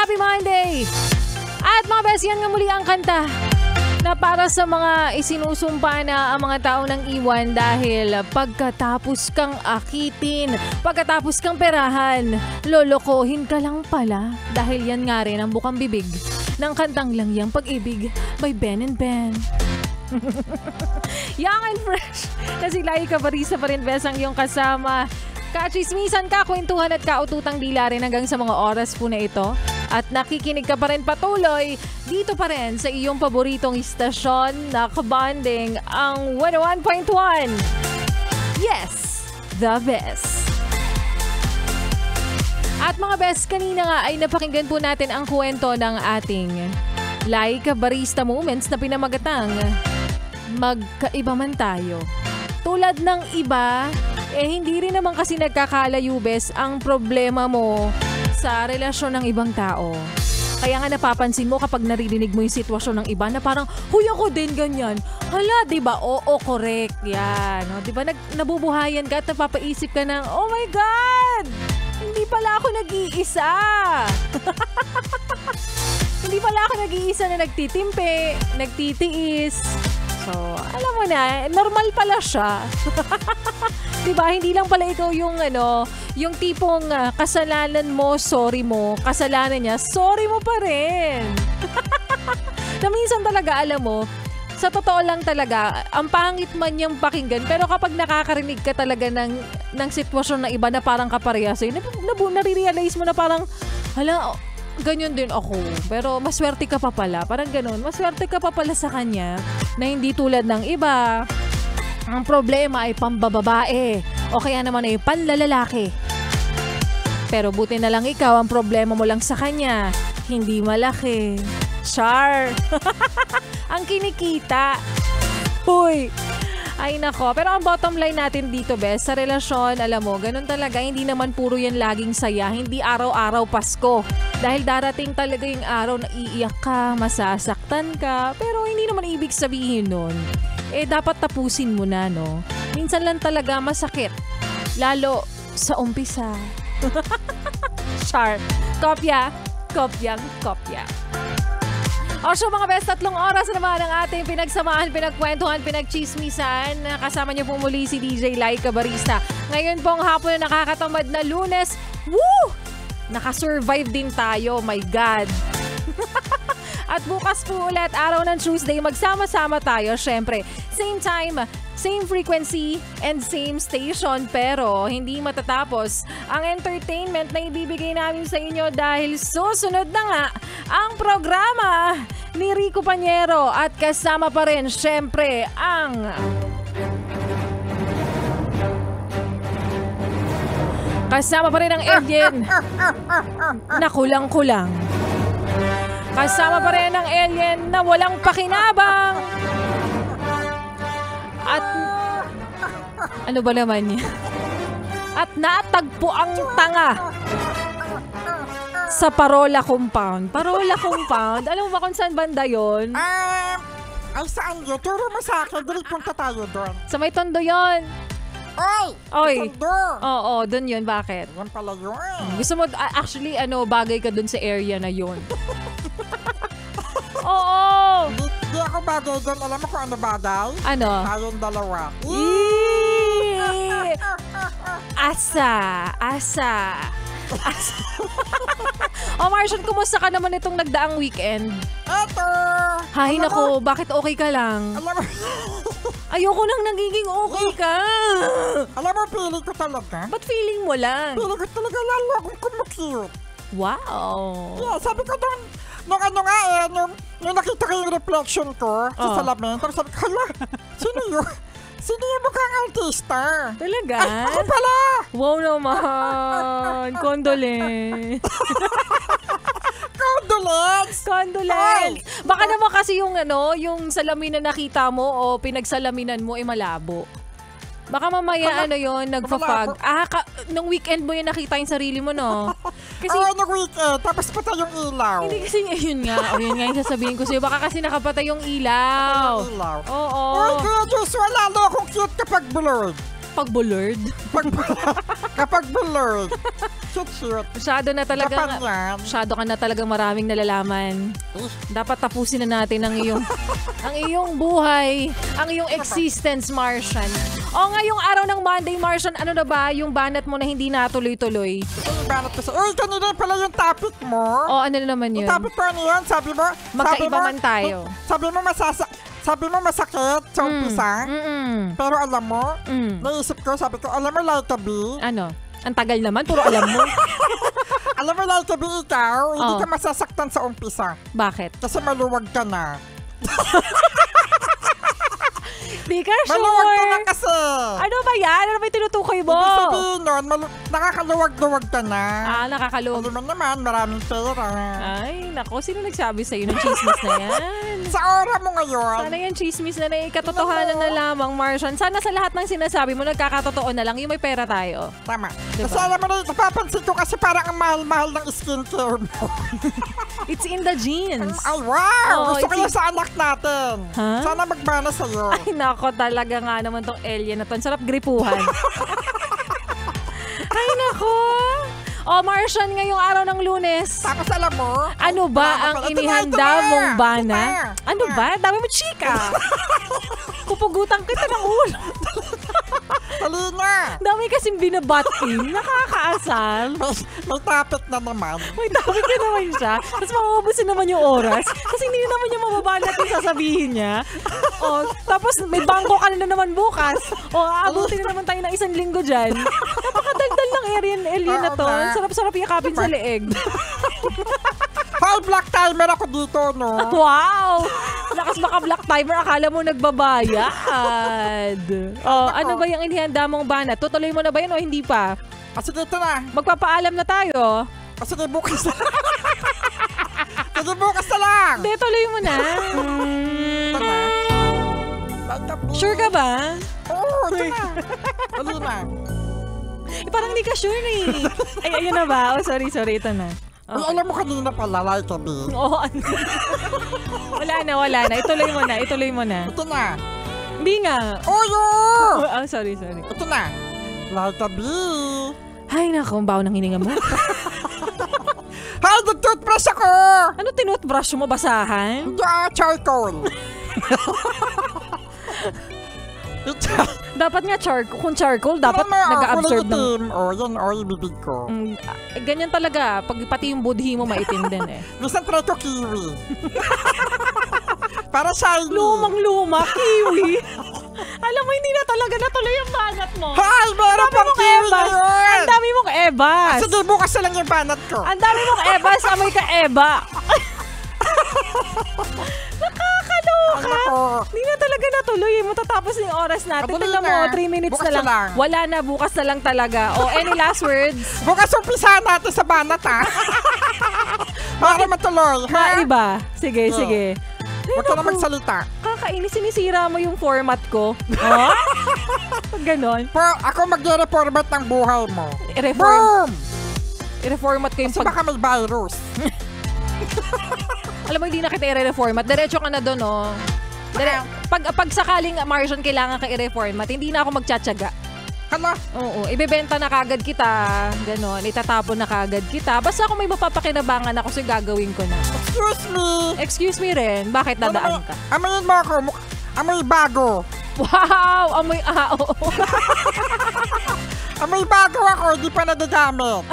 Happy Monday! At mga bes, yan nga muli ang kanta na para sa mga isinusumpa na ang mga tao ng iwan dahil pagkatapos kang akitin, pagkatapos kang perahan, lolokohin ka lang pala. Dahil yan nga rin ang bukang bibig ng kantang Lang Yang Pag-ibig by Ben and Ben. Young and fresh na si Laika Barista pa rin, bes, ang iyong kasama. Kachismisan, kakwentuhan at kaututang dila rin hanggang sa mga oras po na ito. At nakikinig ka pa rin patuloy dito pa rin sa iyong paboritong istasyon na kabanding ang 101.1. Yes, the best. At mga best, kanina nga ay napakinggan po natin ang kwento ng ating Laika Barista Moments na pinamagatang Magkaiba Man Tayo. Tulad ng iba, hindi rin naman kasi nagkakalayo, bes, ang problema mo sa relasyon ng ibang tao. Kaya nga napapansin mo kapag naririnig mo yung sitwasyon ng iba na parang, huy, ako din ganyan. Hala, diba? Oo, correct. Yan. O, diba? Nabubuhayan ka at napapaisip ka ng, oh my God! Hindi pala ako nag-iisa. Hindi pala ako nag-iisa na nagtitimpe, nagtitiis. So, alam mo na, normal pala siya. Diba? Hindi lang pala ikaw yung yung tipong kasalanan mo, sorry mo. Kasalanan niya, sorry mo pa rin. Na minsan talaga, alam mo, sa totoo lang talaga, ang pangit man niyang pakinggan, pero kapag nakakarinig ka talaga ng sitwasyon na iba na parang kaparehas sa'yo, nare-realize mo na parang, hala, ganyan din ako. Pero maswerte ka pa pala. Parang ganun. Maswerte ka pa pala sa kanya na hindi tulad ng iba. Ang problema ay pambababae o kaya naman ay panlalalaki. Pero buti na lang ikaw, ang problema mo lang sa kanya, hindi malaki. Char! Ang kinikita. Huy! Ay nako, pero ang bottom line natin dito, bes, sa relasyon, alam mo, ganun talaga, hindi naman puro yan laging saya, hindi araw-araw Pasko. Dahil darating talaga yung araw na iiyak ka, masasaktan ka, pero hindi naman ibig sabihin nun, dapat tapusin mo na, no? Minsan lang talaga masakit, lalo sa umpisa. Sharp. Kopya. Kopyang kopya. O so mga best, 3 oras naman ang ating pinagsamahan, pinagkwentuhan, pinagchismisan. Kasama niyo po muli si DJ Laika Barista. Ngayon pong hapon na nakakatamad na Lunes. Woo! Nakasurvive din tayo, my God. At bukas po ulit, araw ng Tuesday, magsama-sama tayo. Syempre, same time, same frequency, and same station. Pero hindi matatapos ang entertainment na ibibigay namin sa inyo dahil susunod na nga ang programa ni Rico Pañero. At kasama pa rin, syempre, ang kasama pa rin ang alien na kulang-kulang. Kasama pa rin ang alien na walang pakinabang. At ano ba naman niya? At natagpo ang tanga sa Parola Compound. Parola Compound? Alam mo ba kung saan banda yun? Ay saan yun? Turo mo sa akin. Dali punta tayo doon. Sa may Tondo yun. Oy! Tondo. Oo, doon yun. Bakit? Yan pala yun. Gusto mo, actually, bagay ka doon sa area na yun. Oo! Di ako bagay doon. Alam mo kung ano bagay? Ano? Tayong dalawa. Asa. O Marshall, kumusta ka naman itong nagdaang weekend? Eto! Hay nako, bakit okay ka lang? Alam mo, Ayoko nang nagiging okay ka. alam mo, feeling ko talaga. Ba't feeling mo lang? Feeling ko talaga lalo akong kumukute. Wow. Yeah, sabi ko doon, nung nakita ko yung reflection ko sa salamin, tapos sabi ko, hala, sino yun? Sino yung mukhang artista? Talaga? Ay, ako pala! Wow naman. Condolence. Condolence. Baka naman kasi yung salamin na nakita mo o pinagsalaminan mo malabo. Baka mamaya nagpa-fog. Nung weekend mo yung nakita yung sarili mo, no? Kasi nung weekend, tapos patay yung ilaw. Hindi kasi, yun nga yung sasabihin ko sa'yo. Baka kasi nakapatay yung ilaw. Ilaw. Oo. Uy, kuya Diyos, lalo akong cute kapag blurred. Kapag bulard. Kapag bulard. Shoot. Masyado na talaga. Japan yan. Masyado ka na talaga maraming nalalaman. Dapat tapusin na natin ang iyong buhay, ang iyong existence, Martian. O ngayong araw ng Monday, Martian, ano na ba yung banat mo na hindi natuloy-tuloy? Banat ko uy, kanina pala yung topic mo. O ano na naman yun? Yung topic ko ano yun? Sabi mo? Magkaiba man tayo. Sabi mo masakit sa umpisa. Pero alam mo, naisip ko, sabi ko, alam mo, Laika B. Ano? Ang tagal naman, puro alam mo. Alam mo, Laika B, ikaw, hindi ka masasaktan sa umpisa. Bakit? Kasi maluwag ka na. Di ka sure. Maluwag ka na kasi. Ano ba yan? Ano ba yung tinutukoy mo? Ibig sabihin nun, nakakaluwag-luwag ka na. Nakakaluwag. Alam mo naman, maraming pera. Ay, nako. Sino nagsabi sa'yo ng chismis na yan? Sa oras mo ngayon. Sana yan chismis na katotohanan na lamang, Martian. Sana sa lahat ng sinasabi mo, nagkakatotoo na lang. Yung may pera tayo. Tama. Diba? Kasi alam mo na, napapansin ko kasi parang ang mahal-mahal ng skincare mo. It's in the genes. Ay, wow! Oh, Gusto ko yan sa anak natin. Huh? Sana magmana sa'yo. Ay, nako talaga nga naman tong alien na to. Ang sarap gripuhan. Ay, nako. O, Martian, ngayong araw ng Lunes. Tapos alam mo, Ano ba ang inihanda mong bana? Ano ba? Dami mo chika. Pupugutan kita ng ulo. Halina. Dami kasing binabatin. Nakakaasal. May topic na naman. May topic na naman siya. Tapos mauubusin naman yung oras. Kasi hindi naman niya mababanat yung sasabihin niya. O, tapos may bangko ka na naman bukas. O, aabutin na naman tayo ng 1 linggo dyan. Napakadaldal ng alien na to. Sarap-sarap yakapin sa leeg. Hi, Black Timer ako dito, no? Wow! Lakas baka Black Timer, akala mo nagbabayad. Oh, ano ba yung inihanda mong banat? Tutuloy mo na ba yun o hindi pa? Sige, ito na. Magpapaalam na tayo. Sige, bukas na. Sige, bukas na lang. Hindi, tuloy mo na. Ito na. Sure ka ba? Oo, ito na. Halina. Parang hindi ka sure eh. Ay, ayun na ba? Oh, sorry, ito na. Ay, alam mo kanina pala, Laika B. Oo, ano? Wala na. Ituloy mo na. Ito na. Hindi nga. Oyo! Oh, sorry. Ito na. Laika B. Ay, naku, ang baho ng hininga mo. Hi, nag-toothbrush ako! Ano tinutbrush mo? Basahan? Charcoal. Dapat nga kung charcoal, dapat nag-absorb ng... yan yung bibig ko. Ganyan talaga. Pati yung budhi mo maitim din eh. Minsan try ko kiwi. Para shiny. Lumang-luma, kiwi. Alam mo, hindi na talaga natuloy ang banat mo. Hi, meron pang kiwi ngayon. Ang dami mong ebas. Sige, bukas na lang yung banat ko. Ang dami mong ebas, amoy ka eba. Nakakaloka. Hindi na talaga natuloy. Matatapos na yung oras natin. Tignan mo, 3 minutes bukas na lang. Wala na, bukas na lang talaga. O, any last words? Bukas umpisahan natin sa banat, ha? Para matuloy, ha? Maiba. Sige. Huwag ka na magsalita. Kakainis, sinisira mo yung format ko. Oh? Ganon. Ako mag-reformat ng buhay mo. I-reformat ko yung Kasi baka may virus. Alam mo, hindi na kita i-reformat. Diretso ka na doon, oh. Pag sakaling, Martian, kailangan ka i-reformat, hindi na ako magtsatsaga. Hala? Oo, ibebenta na kagad kita. Ganon, itatapon na kagad kita. Basta kung may mapapakinabangan ako, so gagawin ko na. Excuse me. Excuse me rin. Bakit dadaan ka? Amayin mo ako. Amoy bago. Wow! Amoy ao. Amoy bago ako. Hindi pa nagagamit.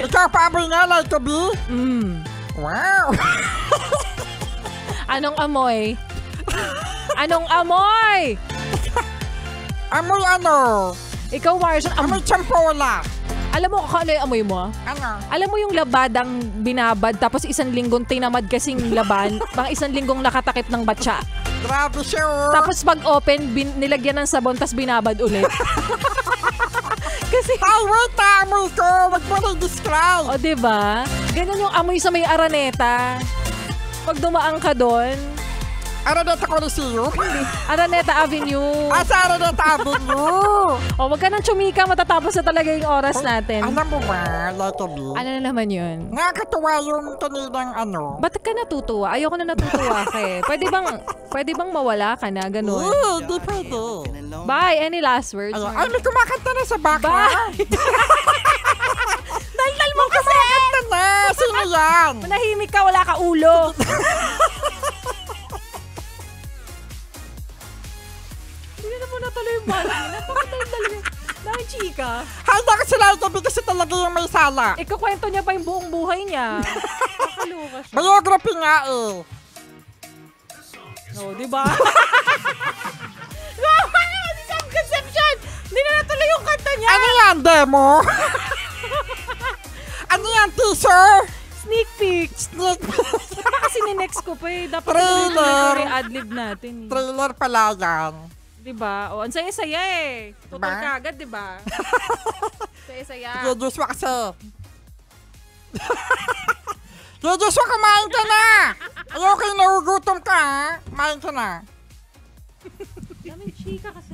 Ikaw pa amoy nga, Laika B? Wow. Anong amoy? Anong amoy? Amoy ano? Ikaw, Martian, amoy champola. Alam mo kung ano yung amoy mo? Ano? Alam mo yung labadang binabad tapos 1 linggong tinamad kasing laban, mga 1 linggong nakatakip ng batsa. Grabe siya, oh. Tapos pag open, nilagyan ng sabon tapos binabad ulit. Kasi... Ay, wait na, amoy ko. Wag mo na i-describe. O, diba? Ganyan yung amoy sa may Araneta. Pag dumaan ka doon. Araneta Coliseum? Araneta Avenue. Sa Araneta Avenue. O, wag ka nang chumika, matatapos na talaga yung oras natin. Alam mo ba, Lottery? Ano na naman yun? Nakakatuwa yung kaninang ano. Ba't ka natutuwa? Ayoko na natutuwa ka eh. Pwede bang mawala ka na? Ganun. Di pwede. Bye! Any last words? Ay, may kumakanta na sa background. Daldal mo kasi! Kumakanta na! Sino yan? Manahimik ka, wala ka ulo. Hindi na mo natuloy yung bala. Napakadaldal yun. Dahil chika. Handa ka sila ito kasi talaga yung may sala. Ikakwento niya pa yung buong buhay niya. Nakakaloka siya. Biography nga eh. No, di ba? Misconception! Hindi na natuloy yung kanta niya. Ano yan, demo? Ano yan, teaser? Sneak peek. Sneak Baka kasi ni-next ko pa eh. Dapat Trailer. yung ad-lib natin. Eh. trailer pala yan. Diba? O, ang saya-saya eh. Tutol Diba? ka agad, diba? Saya-saya. Kuya Joshua kasi. Kuya Joshua, kumain ka na! Ayoko yung nagugutom ka, ha? Kumain ka na. Daming chika kasi.